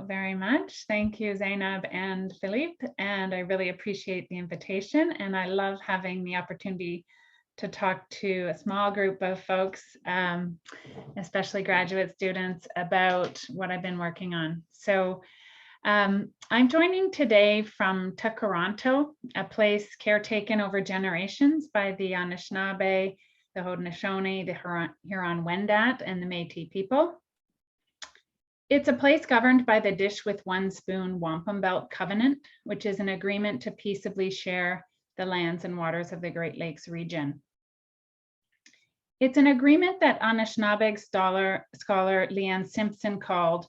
very much. Thank you, Zainab and Philippe, and I really appreciate the invitation, and I love having the opportunity to talk to a small group of folks, especially graduate students, about what I've been working on. So I'm joining today from Takaranto, a place caretaken over generations by the Anishinaabe, the Haudenosaunee, the Huron-Wendat, and the Métis people. It's a place governed by the Dish with One Spoon Wampum Belt Covenant, which is an agreement to peaceably share the lands and waters of the Great Lakes region. It's an agreement that Anishinaabe scholar Leanne Simpson called,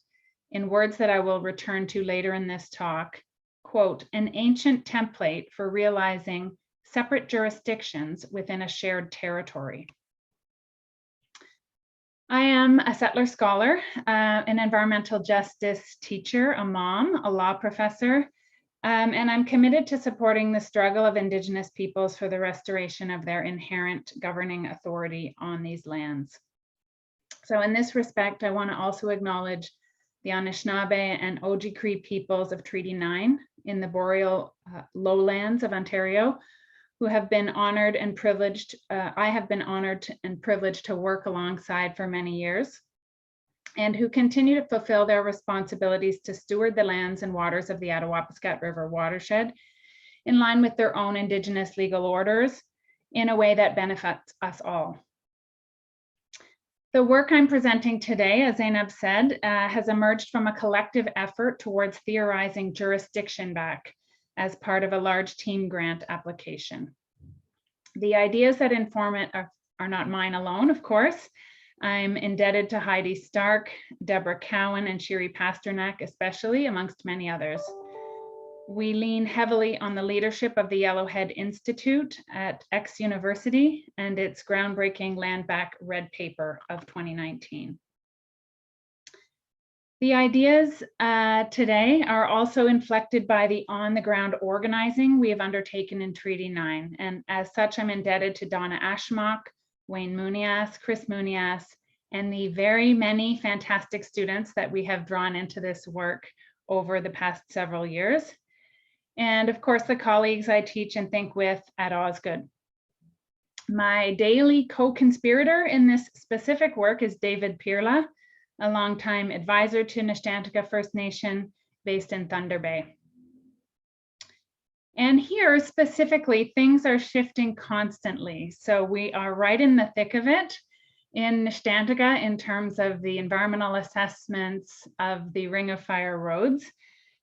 in words that I will return to later in this talk, quote, an ancient template for realizing separate jurisdictions within a shared territory. I am a settler scholar, an environmental justice teacher, a mom, a law professor, and I'm committed to supporting the struggle of Indigenous peoples for the restoration of their inherent governing authority on these lands. So in this respect, I want to also acknowledge the Anishinaabe and Oji-Cree peoples of Treaty 9 in the boreal lowlands of Ontario, who have been honored and privileged. I have been honored and privileged to work alongside for many years, and who continue to fulfill their responsibilities to steward the lands and waters of the Attawapiskat River watershed in line with their own Indigenous legal orders in a way that benefits us all. The work I'm presenting today, as Zainab said, has emerged from a collective effort towards theorizing jurisdiction back as part of a large team grant application. The ideas that inform it are not mine alone, of course. I'm indebted to Heidi Stark, Deborah Cowan, and Shiri Pasternak, especially, amongst many others. We lean heavily on the leadership of the Yellowhead Institute at X University and its groundbreaking Land Back Red Paper of 2019. The ideas today are also inflected by the on-the-ground organizing we have undertaken in Treaty 9. And as such, I'm indebted to Donna Ashmock, Wayne Munias, Chris Munias, and the very many fantastic students that we have drawn into this work over the past several years. And of course, the colleagues I teach and think with at Osgoode. My daily co-conspirator in this specific work is David Pirla, a longtime advisor to Nishnantika First Nation based in Thunder Bay. And here specifically, things are shifting constantly. So we are right in the thick of it in Nishnantika in terms of the environmental assessments of the Ring of Fire roads.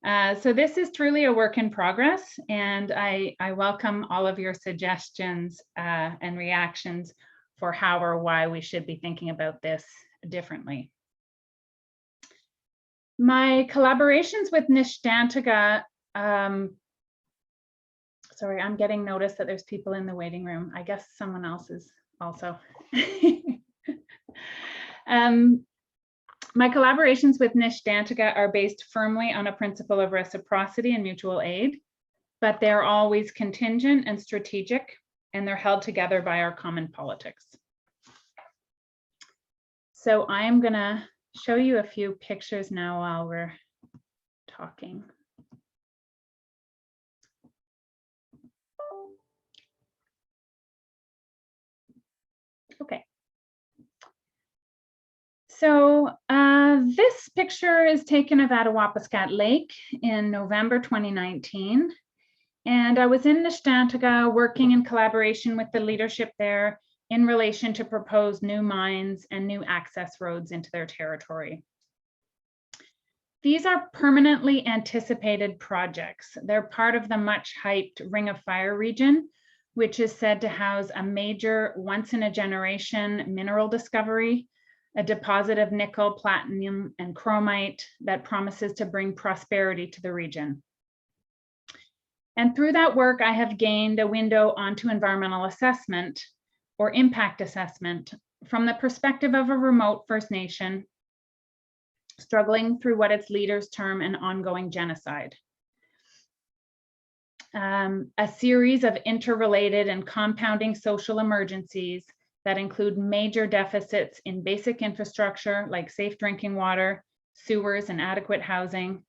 So this is truly a work in progress, and I welcome all of your suggestions and reactions for how or why we should be thinking about this differently. My collaborations with Nishnantika, sorry, I'm getting notice that there's people in the waiting room. I guess someone else is also. My collaborations with Nishnantika are based firmly on a principle of reciprocity and mutual aid, but they're always contingent and strategic, and they're held together by our common politics. So I'm gonna show you a few pictures now while we're talking. Okay. So this picture is taken of Attawapiskat Lake in November 2019. And I was in Nishnantika working in collaboration with the leadership there in relation to propose new mines and new access roads into their territory. These are permanently anticipated projects. They're part of the much hyped Ring of Fire region, which is said to house a major once in a generation mineral discovery, a deposit of nickel, platinum, and chromite that promises to bring prosperity to the region. And through that work, I have gained a window onto environmental assessment or impact assessment from the perspective of a remote First Nation struggling through what its leaders term an ongoing genocide. A series of interrelated and compounding social emergencies that include major deficits in basic infrastructure like safe drinking water, sewers and adequate housing,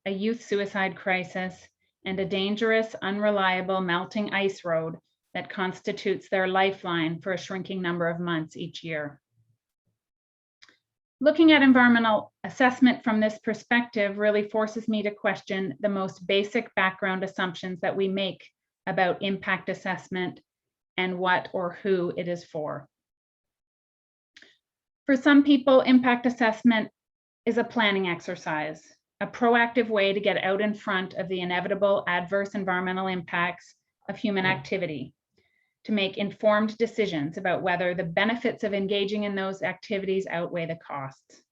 a youth suicide crisis, and a dangerous, unreliable melting ice road that constitutes their lifeline for a shrinking number of months each year. Looking at environmental assessment from this perspective really forces me to question the most basic background assumptions that we make about impact assessment and what or who it is for. For some people, impact assessment is a planning exercise, a proactive way to get out in front of the inevitable adverse environmental impacts of human activity, to make informed decisions about whether the benefits of engaging in those activities outweigh the costs.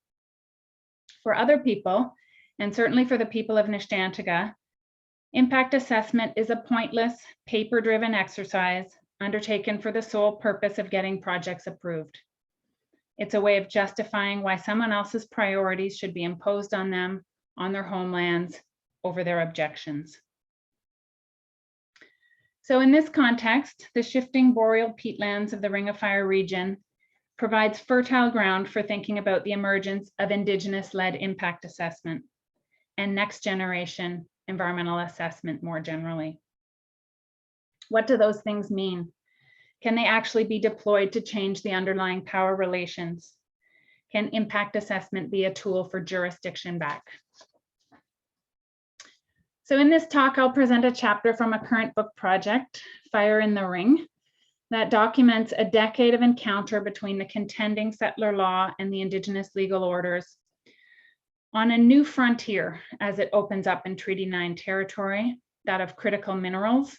For other people, and certainly for the people of Nishnantaga, impact assessment is a pointless, paper-driven exercise undertaken for the sole purpose of getting projects approved. It's a way of justifying why someone else's priorities should be imposed on them, on their homelands, over their objections. So in this context, the shifting boreal peatlands of the Ring of Fire region provides fertile ground for thinking about the emergence of Indigenous-led impact assessment and next generation environmental assessment more generally. What do those things mean? Can they actually be deployed to change the underlying power relations? Can impact assessment be a tool for jurisdiction back? So in this talk, I'll present a chapter from a current book project, Fire in the Ring, that documents a decade of encounter between the contending settler law and the Indigenous legal orders on a new frontier as it opens up in Treaty 9 territory, that of critical minerals,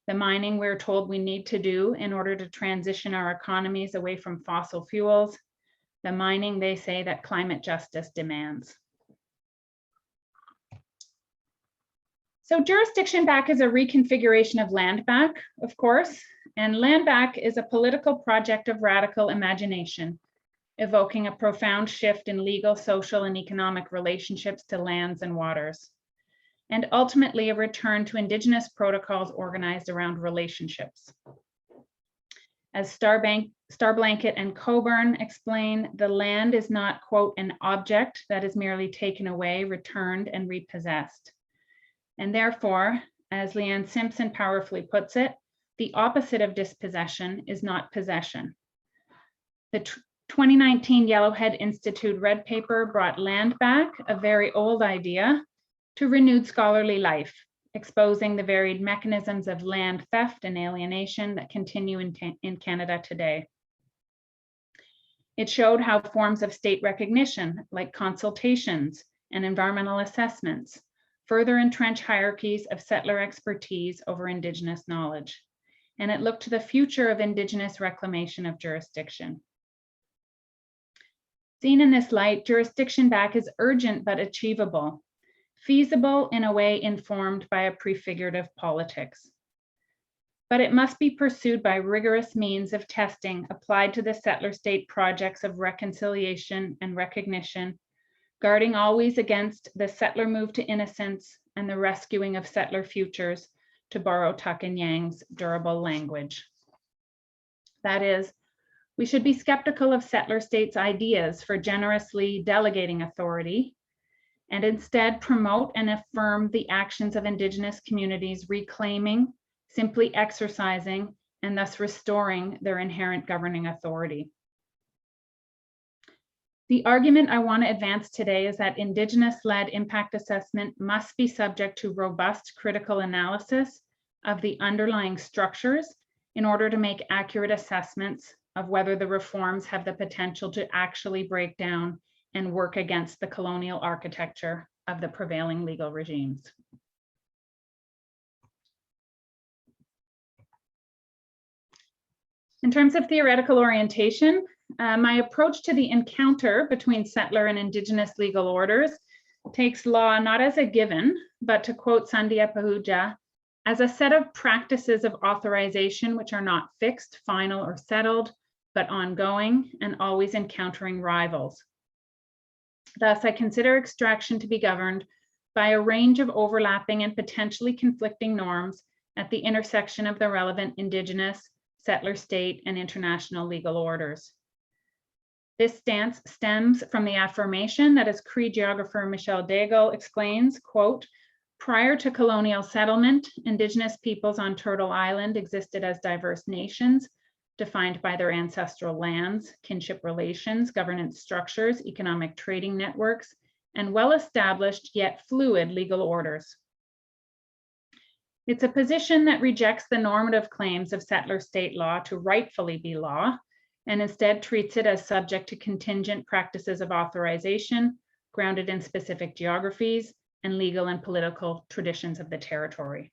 the mining we're told we need to do in order to transition our economies away from fossil fuels, the mining they say that climate justice demands. So jurisdiction back is a reconfiguration of land back, of course, and land back is a political project of radical imagination, evoking a profound shift in legal, social, and economic relationships to lands and waters, and ultimately a return to Indigenous protocols organized around relationships. As Starblanket and Coburn explain, the land is not, quote, an object that is merely taken away, returned, and repossessed. And therefore, as Leanne Simpson powerfully puts it, the opposite of dispossession is not possession. The 2019 Yellowhead Institute Red Paper brought land back, a very old idea, to renewed scholarly life, exposing the varied mechanisms of land theft and alienation that continue in Canada today. It showed how forms of state recognition, like consultations and environmental assessments, further entrench hierarchies of settler expertise over Indigenous knowledge. And it looked to the future of Indigenous reclamation of jurisdiction. Seen in this light, jurisdiction back is urgent but achievable, feasible in a way informed by a prefigurative politics. But it must be pursued by rigorous means of testing applied to the settler state projects of reconciliation and recognition, guarding always against the settler move to innocence and the rescuing of settler futures, to borrow Tuck and Yang's durable language. That is, we should be skeptical of settler states' ideas for generously delegating authority, and instead promote and affirm the actions of Indigenous communities reclaiming, simply exercising, and thus restoring their inherent governing authority. The argument I want to advance today is that Indigenous-led impact assessment must be subject to robust critical analysis of the underlying structures in order to make accurate assessments of whether the reforms have the potential to actually break down and work against the colonial architecture of the prevailing legal regimes. In terms of theoretical orientation, my approach to the encounter between settler and Indigenous legal orders takes law not as a given, but to quote Sandhya Pahuja, as a set of practices of authorization which are not fixed, final, or settled, but ongoing and always encountering rivals. Thus, I consider extraction to be governed by a range of overlapping and potentially conflicting norms at the intersection of the relevant Indigenous, settler state, and international legal orders. This stance stems from the affirmation that, as Cree geographer Michelle Daigle explains, quote, prior to colonial settlement, Indigenous peoples on Turtle Island existed as diverse nations, defined by their ancestral lands, kinship relations, governance structures, economic trading networks, and well-established yet fluid legal orders. It's a position that rejects the normative claims of settler state law to rightfully be law, and instead treats it as subject to contingent practices of authorization, grounded in specific geographies and legal and political traditions of the territory.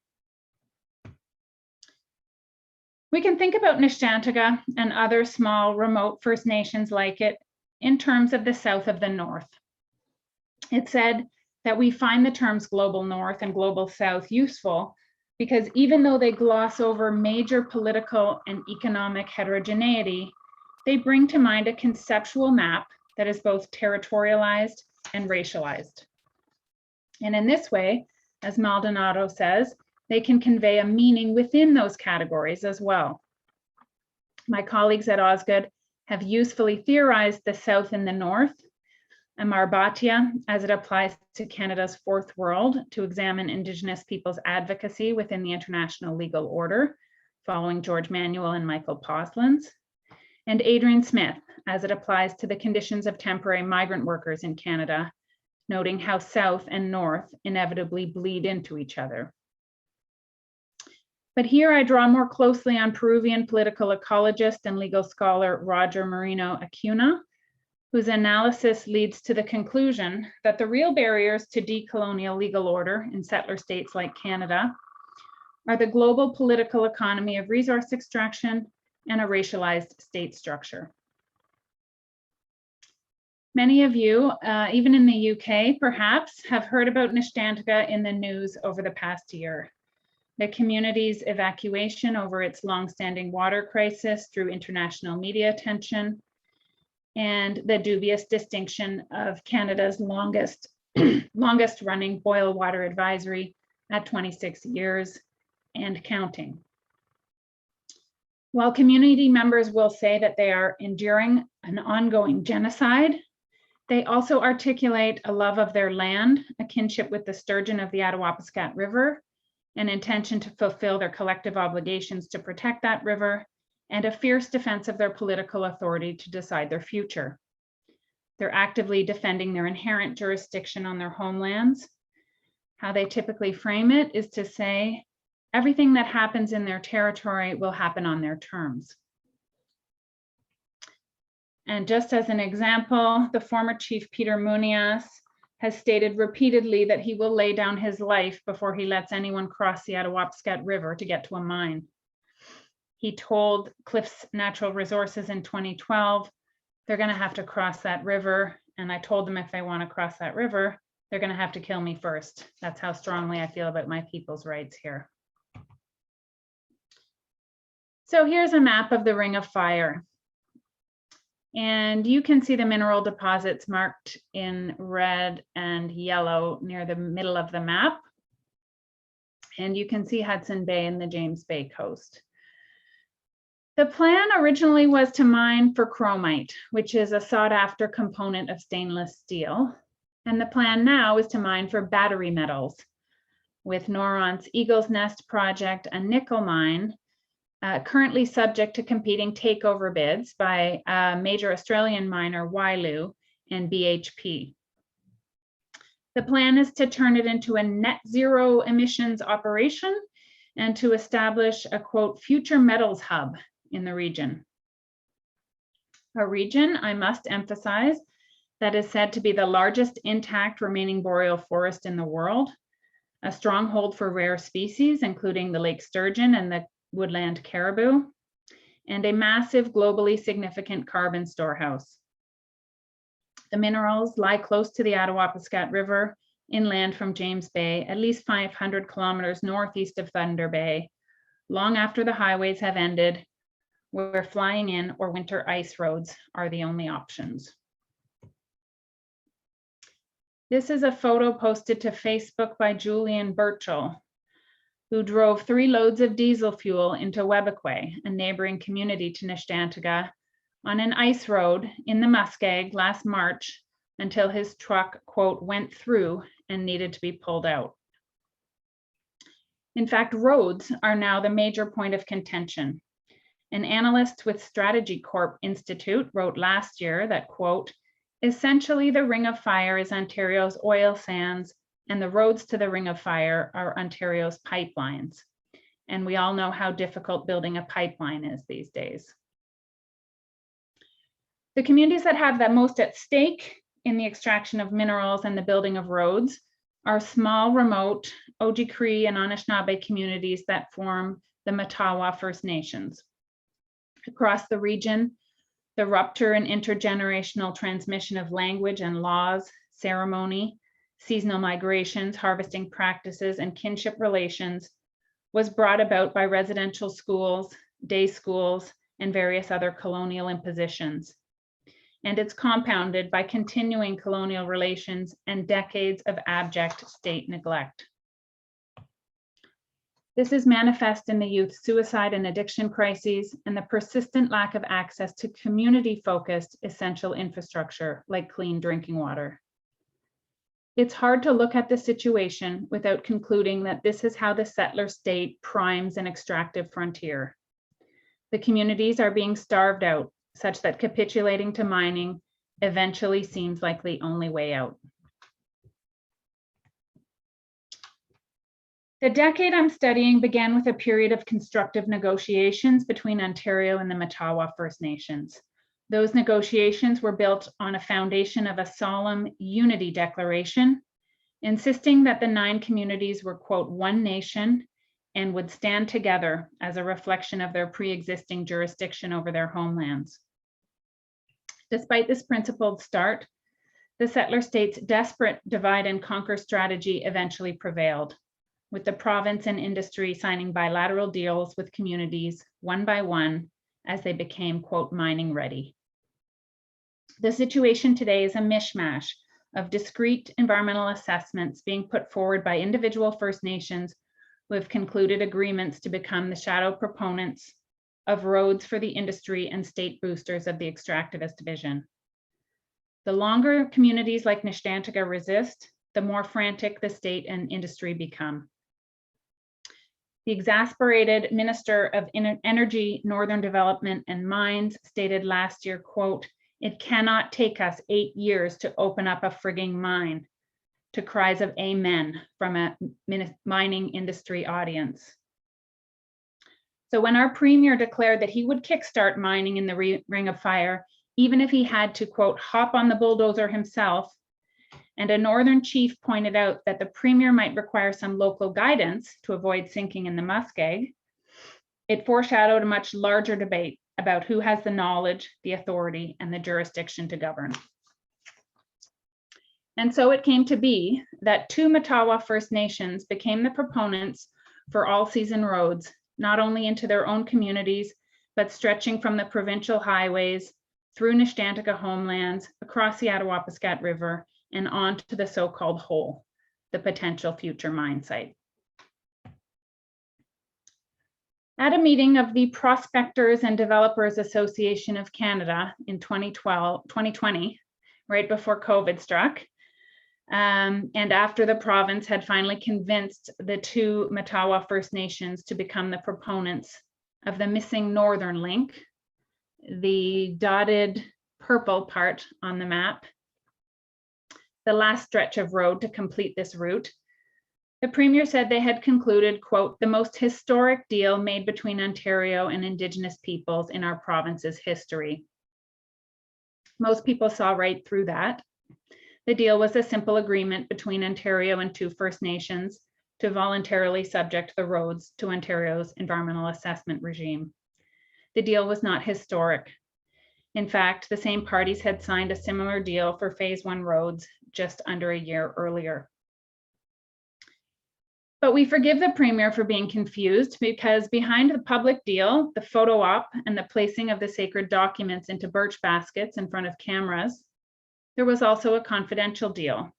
We can think about Nishnantaga and other small remote First Nations like it in terms of the south of the north. It said that we find the terms global north and global south useful because even though they gloss over major political and economic heterogeneity, they bring to mind a conceptual map that is both territorialized and racialized. And in this way, as Maldonado says, they can convey a meaning within those categories as well. My colleagues at Osgood have usefully theorized the South and the North, Amarbatia, as it applies to Canada's fourth world, to examine Indigenous peoples' advocacy within the international legal order, following George Manuel and Michael Poslan's, and Adrian Smith, as it applies to the conditions of temporary migrant workers in Canada, noting how South and North inevitably bleed into each other. But here I draw more closely on Peruvian political ecologist and legal scholar Roger Moreno Acuna, whose analysis leads to the conclusion that the real barriers to decolonial legal order in settler states like Canada are the global political economy of resource extraction and a racialized state structure. Many of you, even in the UK perhaps, have heard about Nishnantaga in the news over the past year. The community's evacuation over its longstanding water crisis through international media attention, and the dubious distinction of Canada's longest running boil water advisory at 26 years and counting. While community members will say that they are enduring an ongoing genocide, they also articulate a love of their land, a kinship with the sturgeon of the Attawapiskat River, an intention to fulfill their collective obligations to protect that river, and a fierce defense of their political authority to decide their future. They're actively defending their inherent jurisdiction on their homelands. How they typically frame it is to say, everything that happens in their territory will happen on their terms. And just as an example, the former chief Peter Munias has stated repeatedly that he will lay down his life before he lets anyone cross the Attawapiskat River to get to a mine. He told Cliffs Natural Resources in 2012, they're gonna have to cross that river. And I told them if they wanna cross that river, they're gonna have to kill me first. That's how strongly I feel about my people's rights here. So here's a map of the Ring of Fire. And you can see the mineral deposits marked in red and yellow near the middle of the map. And you can see Hudson Bay and the James Bay coast. The plan originally was to mine for chromite, which is a sought after component of stainless steel. And the plan now is to mine for battery metals, with Norront's Eagle's Nest project, a nickel mine, currently subject to competing takeover bids by a major Australian miner, Wyloo, and BHP. The plan is to turn it into a net zero emissions operation and to establish a, quote, future metals hub in the region. A region, I must emphasize, that is said to be the largest intact remaining boreal forest in the world, a stronghold for rare species, including the lake sturgeon and the woodland caribou, and a massive globally significant carbon storehouse. The minerals lie close to the Attawapiskat River, inland from James Bay, at least 500 kilometers northeast of Thunder Bay, long after the highways have ended, where flying in or winter ice roads are the only options. This is a photo posted to Facebook by Julian Burchell, who drove 3 loads of diesel fuel into Webequie, a neighboring community to Nishnantaga, on an ice road in the muskeg last March until his truck, quote, went through and needed to be pulled out. In fact, roads are now the major point of contention. An analyst with Strategy Corp Institute wrote last year that, quote, essentially the Ring of Fire is Ontario's oil sands and the roads to the Ring of Fire are Ontario's pipelines. And we all know how difficult building a pipeline is these days. The communities that have the most at stake in the extraction of minerals and the building of roads are small, remote Oji-Cree and Anishinaabe communities that form the Matawa First Nations. Across the region, the rupture and intergenerational transmission of language and laws, ceremony, seasonal migrations, harvesting practices, and kinship relations was brought about by residential schools, day schools, and various other colonial impositions. And it's compounded by continuing colonial relations and decades of abject state neglect. This is manifest in the youth suicide and addiction crises and the persistent lack of access to community-focused essential infrastructure like clean drinking water. It's hard to look at the situation without concluding that this is how the settler state primes an extractive frontier. The communities are being starved out, such that capitulating to mining eventually seems like the only way out. The decade I'm studying began with a period of constructive negotiations between Ontario and the Matawa First Nations. Those negotiations were built on a foundation of a solemn unity declaration, insisting that the 9 communities were, quote, one nation and would stand together as a reflection of their pre-existing jurisdiction over their homelands. Despite this principled start, the settler state's desperate divide and conquer strategy eventually prevailed, with the province and industry signing bilateral deals with communities one by one as they became, quote, mining ready. The situation today is a mishmash of discrete environmental assessments being put forward by individual First Nations who have concluded agreements to become the shadow proponents of roads for the industry and state boosters of the extractivist vision. The longer communities like Nishnantika resist, the more frantic the state and industry become. The exasperated Minister of Energy, Northern Development and Mines stated last year, quote, it cannot take us 8 years to open up a frigging mine, to cries of amen from a mining industry audience. So when our premier declared that he would kickstart mining in the Ring of Fire, even if he had to, quote, hop on the bulldozer himself, and a Northern chief pointed out that the premier might require some local guidance to avoid sinking in the muskeg, it foreshadowed a much larger debate about who has the knowledge, the authority, and the jurisdiction to govern. And so it came to be that 2 Matawa First Nations became the proponents for all-season roads, not only into their own communities, but stretching from the provincial highways through Nishnantika homelands, across the Attawapiskat River, and on to the so-called hole, the potential future mine site. At a meeting of the Prospectors and Developers Association of Canada in 2020, right before COVID struck, and after the province had finally convinced the 2 Matawa First Nations to become the proponents of the missing northern link, the dotted purple part on the map, the last stretch of road to complete this route, the premier said they had concluded, quote, the most historic deal made between Ontario and Indigenous peoples in our province's history. Most people saw right through that. The deal was a simple agreement between Ontario and 2 First Nations to voluntarily subject the roads to Ontario's environmental assessment regime. The deal was not historic. In fact, the same parties had signed a similar deal for Phase 1 roads just under a year earlier. But we forgive the premier for being confused, because behind the public deal, the photo op, and the placing of the sacred documents into birch baskets in front of cameras, there was also a confidential deal.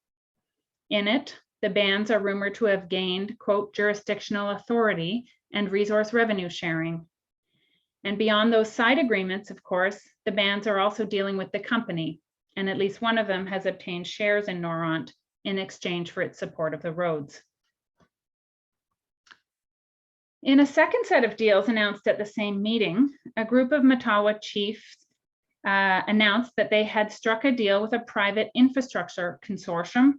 In it, the bands are rumored to have gained, quote, jurisdictional authority and resource revenue sharing. And beyond those side agreements, of course, the bands are also dealing with the company, and at least one of them has obtained shares in Noront in exchange for its support of the roads. In a second set of deals announced at the same meeting, a group of Matawa chiefs announced that they had struck a deal with a private infrastructure consortium,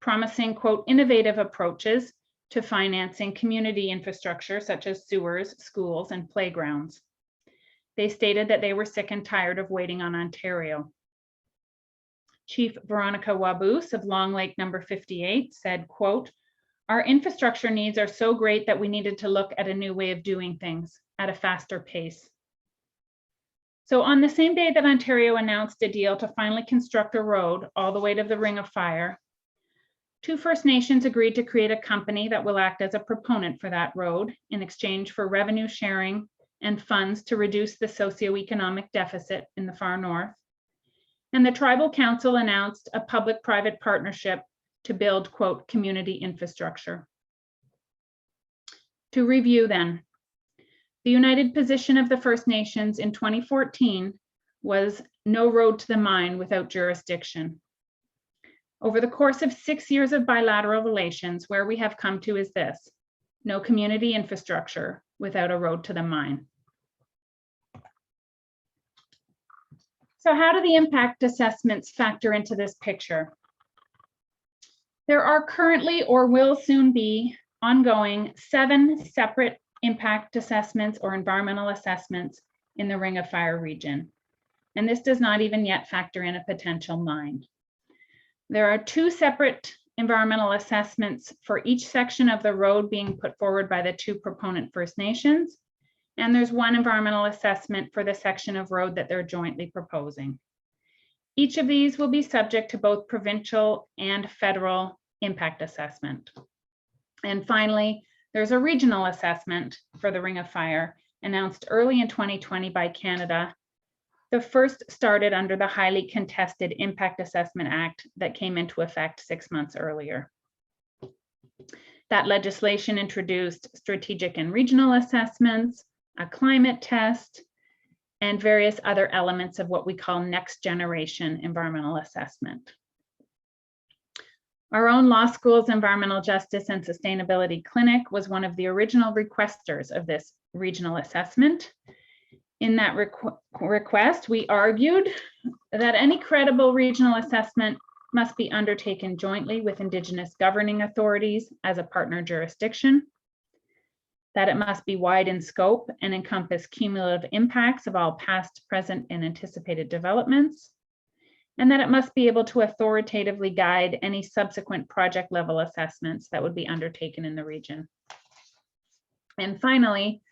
promising, quote, innovative approaches to financing community infrastructure such as sewers, schools, and playgrounds. They stated that they were sick and tired of waiting on Ontario. Chief Veronica Wabus of Long Lake number 58 said, quote, our infrastructure needs are so great that we needed to look at a new way of doing things at a faster pace. So on the same day that Ontario announced a deal to finally construct a road all the way to the Ring of Fire, 2 First Nations agreed to create a company that will act as a proponent for that road in exchange for revenue sharing and funds to reduce the socioeconomic deficit in the far north. And the Tribal Council announced a public-private partnership to build, quote, community infrastructure. To review then, the united position of the First Nations in 2014 was no road to the mine without jurisdiction. Over the course of 6 years of bilateral relations, where we have come to is this: no community infrastructure without a road to the mine. So how do the impact assessments factor into this picture? There are currently, or will soon be, ongoing 7 separate impact assessments or environmental assessments in the Ring of Fire region. And this does not even yet factor in a potential mine. There are 2 separate environmental assessments for each section of the road being put forward by the 2 proponent First Nations. And there's 1 environmental assessment for the section of road that they're jointly proposing. Each of these will be subject to both provincial and federal impact assessment. And finally, there's a regional assessment for the Ring of Fire announced early in 2020 by Canada. The first started under the highly contested Impact Assessment Act that came into effect 6 months earlier. That legislation introduced strategic and regional assessments, a climate test, and various other elements of what we call next generation environmental assessment. Our own law school's Environmental Justice and Sustainability Clinic was one of the original requesters of this regional assessment. In that request, we argued that any credible regional assessment must be undertaken jointly with Indigenous governing authorities as a partner jurisdiction, that it must be wide in scope and encompass cumulative impacts of all past, present, and anticipated developments, and that it must be able to authoritatively guide any subsequent project level assessments that would be undertaken in the region. And finally,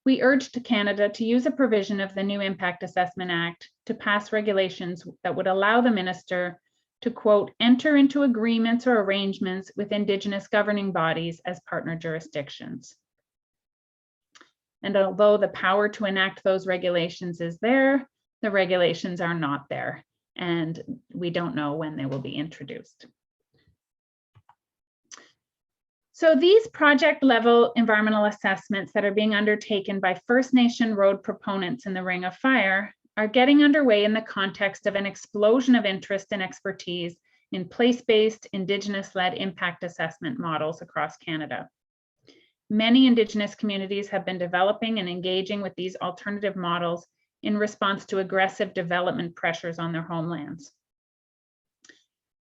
we urged Canada to use a provision of the new Impact Assessment Act to pass regulations that would allow the minister to, quote, enter into agreements or arrangements with Indigenous governing bodies as partner jurisdictions. And although the power to enact those regulations is there, the regulations are not there, and we don't know when they will be introduced. So these project level environmental assessments that are being undertaken by First Nation road proponents in the Ring of Fire are getting underway in the context of an explosion of interest and expertise in place-based Indigenous-led impact assessment models across Canada. Many Indigenous communities have been developing and engaging with these alternative models in response to aggressive development pressures on their homelands.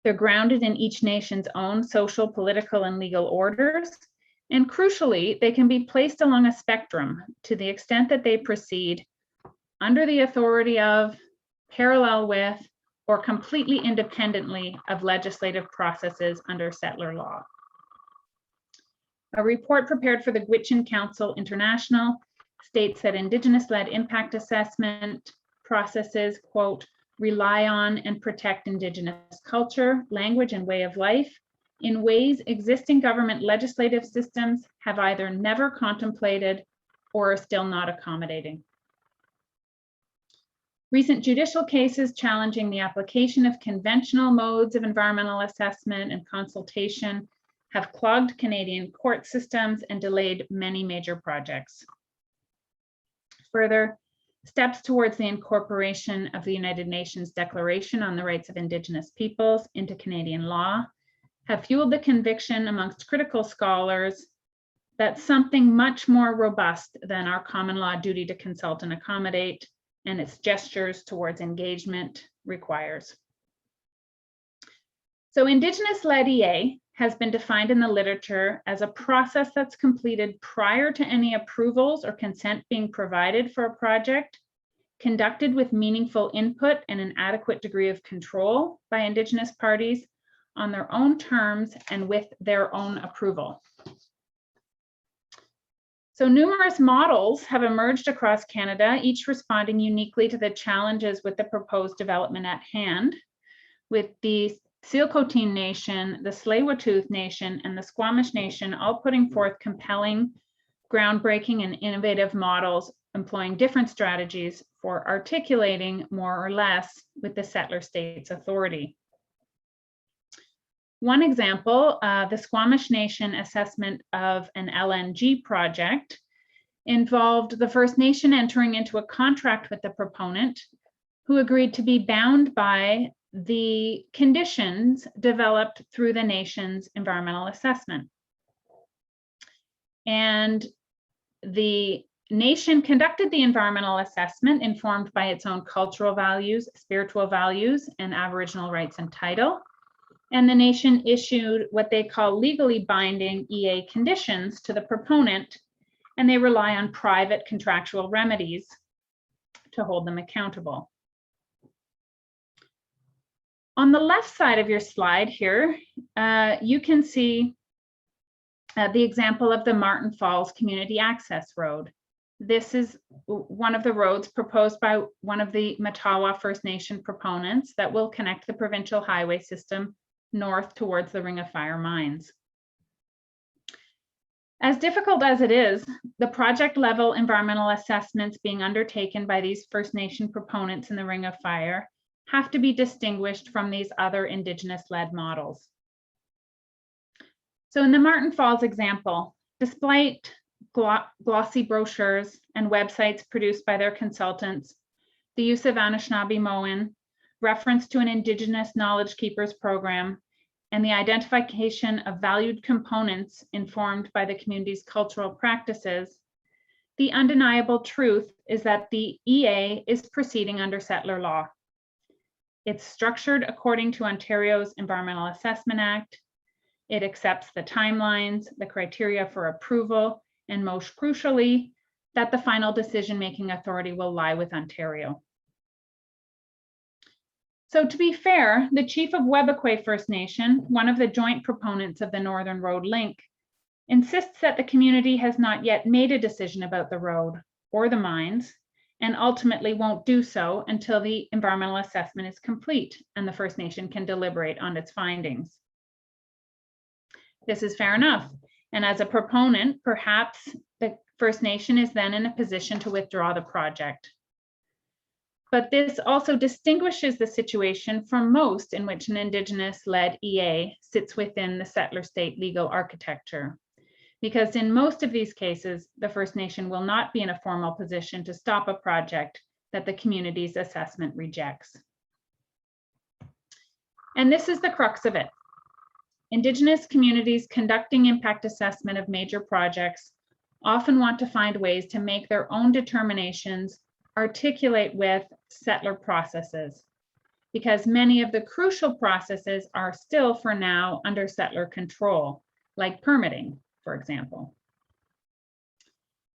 They're grounded in each nation's own social, political, and legal orders, and crucially, they can be placed along a spectrum to the extent that they proceed under the authority of, parallel with, or completely independently of legislative processes under settler law. A report prepared for the Gwich'in Council International states that Indigenous-led impact assessment processes, quote, rely on and protect Indigenous culture, language, and way of life in ways existing government legislative systems have either never contemplated or are still not accommodating. Recent judicial cases challenging the application of conventional modes of environmental assessment and consultation have clogged Canadian court systems and delayed many major projects. Further, steps towards the incorporation of the United Nations Declaration on the Rights of Indigenous Peoples into Canadian law have fueled the conviction amongst critical scholars that something much more robust than our common law duty to consult and accommodate and its gestures towards engagement requires. So Indigenous-led EA has been defined in the literature as a process that's completed prior to any approvals or consent being provided for a project, conducted with meaningful input and an adequate degree of control by Indigenous parties on their own terms and with their own approval. So numerous models have emerged across Canada, each responding uniquely to the challenges with the proposed development at hand, with the Tsilhqot'in Nation, the Tsleil-Waututh Nation, and the Squamish Nation all putting forth compelling, groundbreaking, and innovative models employing different strategies for articulating more or less with the settler state's authority. One example, the Squamish Nation assessment of an LNG project involved the First Nation entering into a contract with the proponent, who agreed to be bound by the conditions developed through the nation's environmental assessment. And the nation conducted the environmental assessment informed by its own cultural values, spiritual values, and Aboriginal rights and title. And the nation issued what they call legally binding EA conditions to the proponent, and they rely on private contractual remedies to hold them accountable. On the left side of your slide here, you can see the example of the Martin Falls Community Access Road. This is one of the roads proposed by one of the Matawa First Nation proponents that will connect the provincial highway system north towards the Ring of Fire mines. As difficult as it is, the project level environmental assessments being undertaken by these First Nation proponents in the Ring of Fire have to be distinguished from these other Indigenous-led models. So in the Martin Falls example, despite glossy brochures and websites produced by their consultants, the use of Anishinaabe reference to an Indigenous Knowledge Keepers program, and the identification of valued components informed by the community's cultural practices, the undeniable truth is that the EA is proceeding under settler law. It's structured according to Ontario's Environmental Assessment Act. It accepts the timelines, the criteria for approval, and most crucially, that the final decision-making authority will lie with Ontario. So to be fair, the chief of Webequie First Nation, one of the joint proponents of the Northern Road Link, insists that the community has not yet made a decision about the road or the mines, and ultimately won't do so until the environmental assessment is complete and the First Nation can deliberate on its findings. This is fair enough. And as a proponent, perhaps the First Nation is then in a position to withdraw the project. But this also distinguishes the situation from most in which an Indigenous-led EA sits within the settler state legal architecture. Because in most of these cases, the First Nation will not be in a formal position to stop a project that the community's assessment rejects. And this is the crux of it. Indigenous communities conducting impact assessment of major projects often want to find ways to make their own determinations articulate with settler processes, because many of the crucial processes are still for now under settler control, like permitting, for example.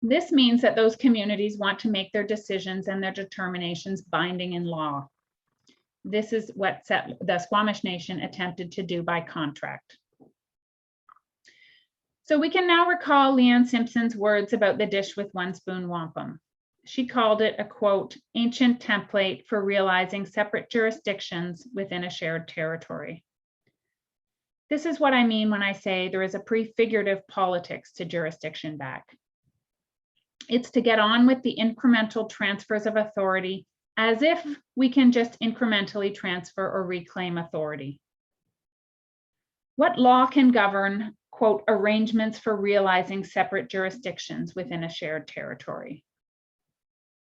This means that those communities want to make their decisions and their determinations binding in law. This is what the Squamish Nation attempted to do by contract. So we can now recall Leanne Simpson's words about the dish with one spoon wampum. She called it a, quote, ancient template for realizing separate jurisdictions within a shared territory. This is what I mean when I say there is a prefigurative politics to jurisdiction back. It's to get on with the incremental transfers of authority as if we can just incrementally transfer or reclaim authority. What law can govern, quote, arrangements for realizing separate jurisdictions within a shared territory?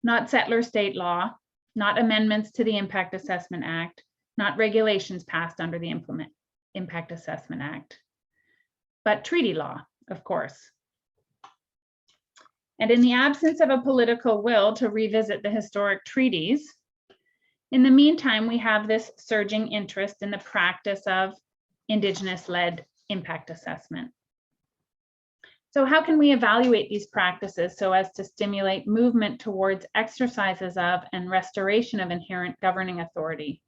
not settler state law, not amendments to the Impact Assessment Act, not regulations passed under the Impact Assessment Act, but treaty law, of course. And in the absence of a political will to revisit the historic treaties, in the meantime, we have this surging interest in the practice of Indigenous-led impact assessment. So how can we evaluate these practices so as to stimulate movement towards exercises of and restoration of inherent governing authority?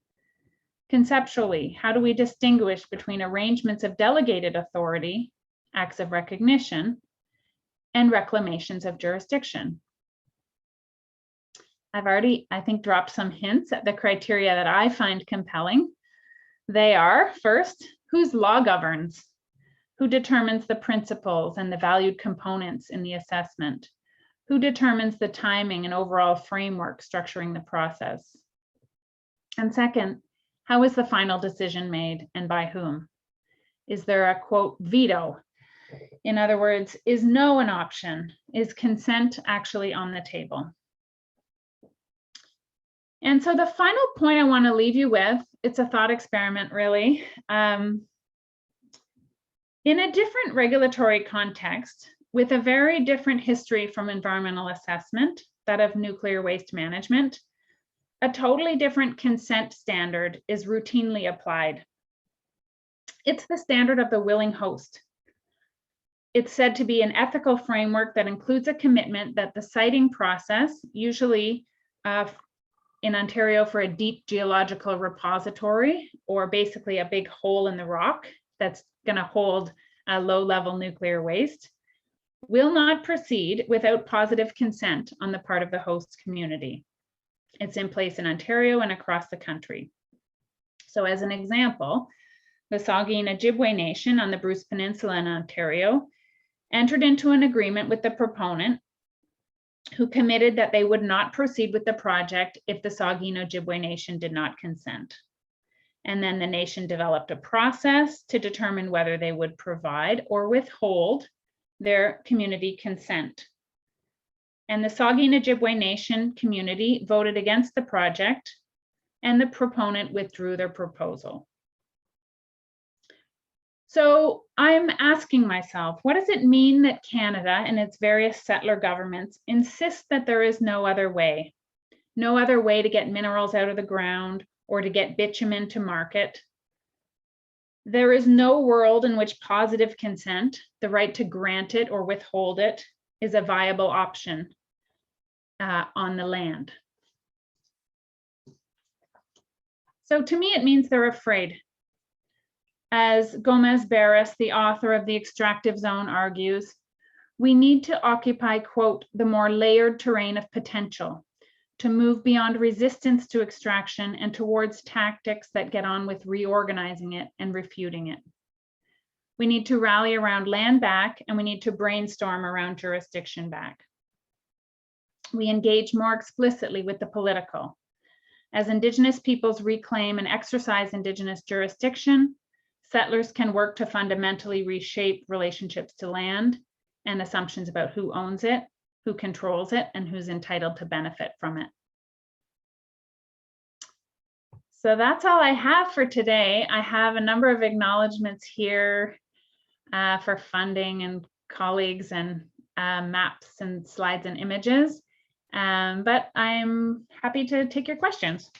Conceptually, how do we distinguish between arrangements of delegated authority, acts of recognition, and reclamations of jurisdiction? I've already, I think, dropped some hints at the criteria that I find compelling. They are, first, whose law governs? Who determines the principles and the valued components in the assessment? Who determines the timing and overall framework structuring the process? And second, how is the final decision made and by whom? Is there a, quote, veto? In other words, is no an option? Is consent actually on the table? And so the final point I want to leave you with, it's a thought experiment, really. In a different regulatory context, with a very different history from environmental assessment, that of nuclear waste management, a totally different consent standard is routinely applied. It's the standard of the willing host. It's said to be an ethical framework that includes a commitment that the siting process, usually in Ontario for a deep geological repository, or basically a big hole in the rock that's going to hold a low-level nuclear waste, will not proceed without positive consent on the part of the host community. It's in place in Ontario and across the country. So as an example, the Saugeen Ojibwe Nation on the Bruce Peninsula in Ontario entered into an agreement with the proponent, who committed that they would not proceed with the project if the Saugeen Ojibwe Nation did not consent. And then the nation developed a process to determine whether they would provide or withhold their community consent. And the Saugeen Ojibwe Nation community voted against the project, and the proponent withdrew their proposal. So I'm asking myself, what does it mean that Canada and its various settler governments insist that there is no other way to get minerals out of the ground or to get bitumen to market? There is no world in which positive consent, the right to grant it or withhold it, is a viable option on the land. So to me, it means they're afraid. As Gomez Barris, the author of The Extractive Zone, argues, we need to occupy, quote, the more layered terrain of potential, to move beyond resistance to extraction and towards tactics that get on with reorganizing it and refuting it. We need to rally around land back, and we need to brainstorm around jurisdiction back. We engage more explicitly with the political. As Indigenous peoples reclaim and exercise Indigenous jurisdiction, settlers can work to fundamentally reshape relationships to land and assumptions about who owns it, who controls it, and who's entitled to benefit from it. So that's all I have for today. I have a number of acknowledgements here for funding and colleagues and maps and slides and images, but I'm happy to take your questions.